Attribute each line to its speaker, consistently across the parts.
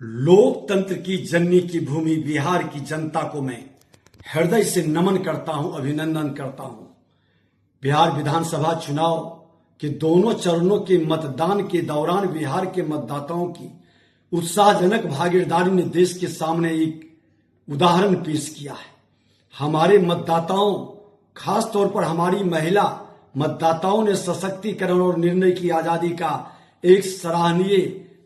Speaker 1: लोकतंत्र की जननी की भूमि बिहार की जनता को मैं हृदय से नमन करता हूं, अभिनंदन करता हूं। बिहार विधानसभा चुनाव के दोनों चरणों के मतदान के दौरान बिहार के मतदाताओं की उत्साहजनक भागीदारी ने देश के सामने एक उदाहरण पेश किया है। हमारे मतदाताओं, खास तौर पर हमारी महिला मतदाताओं ने सशक्तिकरण और निर्णय की आजादी का एक सराहनीय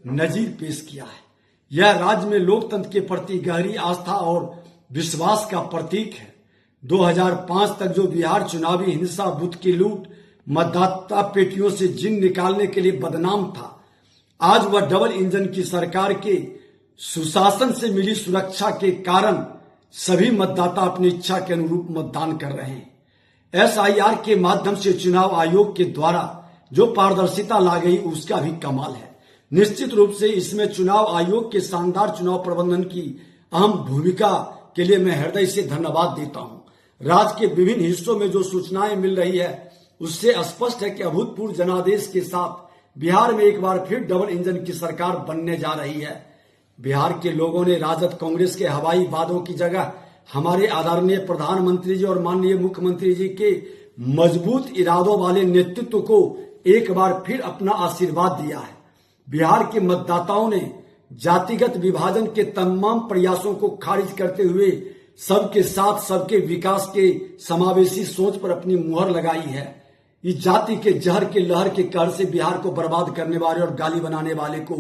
Speaker 1: नजीर पेश किया है। यह राज्य में लोकतंत्र के प्रति गहरी आस्था और विश्वास का प्रतीक है। 2005 तक जो बिहार चुनावी हिंसा, बूथ की लूट, मतदाता पेटियों से जिन निकालने के लिए बदनाम था, आज वह डबल इंजन की सरकार के सुशासन से मिली सुरक्षा के कारण सभी मतदाता अपनी इच्छा के अनुरूप मतदान कर रहे हैं। SIR के माध्यम से चुनाव आयोग के द्वारा जो पारदर्शिता ला गई उसका भी कमाल है। निश्चित रूप से इसमें चुनाव आयोग के शानदार चुनाव प्रबंधन की अहम भूमिका के लिए मैं हृदय से धन्यवाद देता हूं। राज्य के विभिन्न हिस्सों में जो सूचनाएं मिल रही है उससे स्पष्ट है कि अभूतपूर्व जनादेश के साथ बिहार में एक बार फिर डबल इंजन की सरकार बनने जा रही है। बिहार के लोगों ने राजद कांग्रेस के हवाई वादों की जगह हमारे आदरणीय प्रधानमंत्री जी और माननीय मुख्यमंत्री जी के मजबूत इरादों वाले नेतृत्व को एक बार फिर अपना आशीर्वाद दिया है। बिहार के मतदाताओं ने जातिगत विभाजन के तमाम प्रयासों को खारिज करते हुए सबके साथ सबके विकास के समावेशी सोच पर अपनी मुहर लगाई है। इस जाति के जहर के लहर के कहर से बिहार को बर्बाद करने वाले और गाली बनाने वाले को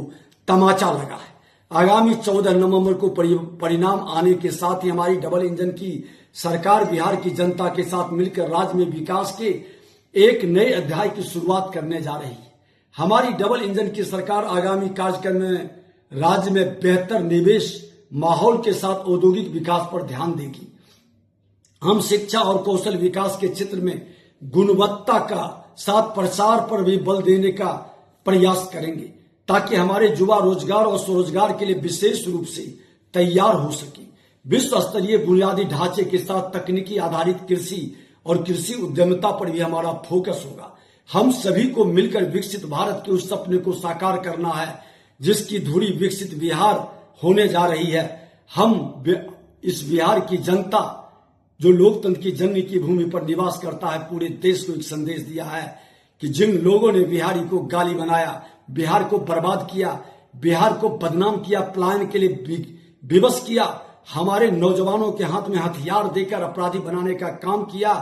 Speaker 1: तमाचा लगा है। आगामी 14 नवंबर को परिणाम आने के साथ ही हमारी डबल इंजन की सरकार बिहार की जनता के साथ मिलकर राज्य में विकास के एक नए अध्याय की शुरुआत करने जा रही है। हमारी डबल इंजन की सरकार आगामी कार्यक्रम में राज्य में बेहतर निवेश माहौल के साथ औद्योगिक विकास पर ध्यान देगी। हम शिक्षा और कौशल विकास के क्षेत्र में गुणवत्ता का साथ प्रसार पर भी बल देने का प्रयास करेंगे ताकि हमारे युवा रोजगार और स्वरोजगार के लिए विशेष रूप से तैयार हो सके। विश्व स्तरीय बुनियादी ढांचे के साथ तकनीकी आधारित कृषि और कृषि उद्यमिता पर भी हमारा फोकस होगा। हम सभी को मिलकर विकसित भारत के उस सपने को साकार करना है जिसकी धुरी विकसित बिहार होने जा रही है। हम इस बिहार की जनता जो लोकतंत्र की जननी की भूमि पर निवास करता है, पूरे देश को एक संदेश दिया है कि जिन लोगों ने बिहारी को गाली बनाया, बिहार को बर्बाद किया, बिहार को बदनाम किया, पलायन के लिए विवश किया, हमारे नौजवानों के हाथ में हथियार देकर अपराधी बनाने का काम किया,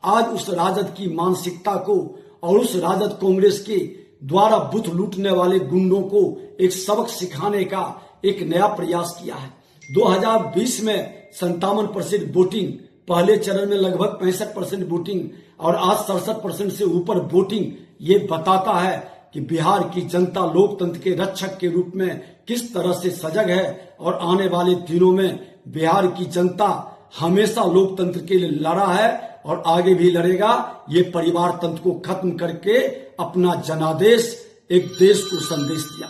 Speaker 1: आज उस राजद की मानसिकता को और उस राजद कांग्रेस के द्वारा बूथ लूटने वाले गुंडों को एक सबक सिखाने का एक नया प्रयास किया है। 2020 में 57% वोटिंग, पहले चरण में लगभग 65% वोटिंग और आज 67% से ऊपर वोटिंग, ये बताता है कि बिहार की जनता लोकतंत्र के रक्षक के रूप में किस तरह से सजग है और आने वाले दिनों में बिहार की जनता हमेशा लोकतंत्र के लिए लड़ा है और आगे भी लड़ेगा। ये परिवार तंत्र को खत्म करके अपना जनादेश एक देश को संदेश दिया।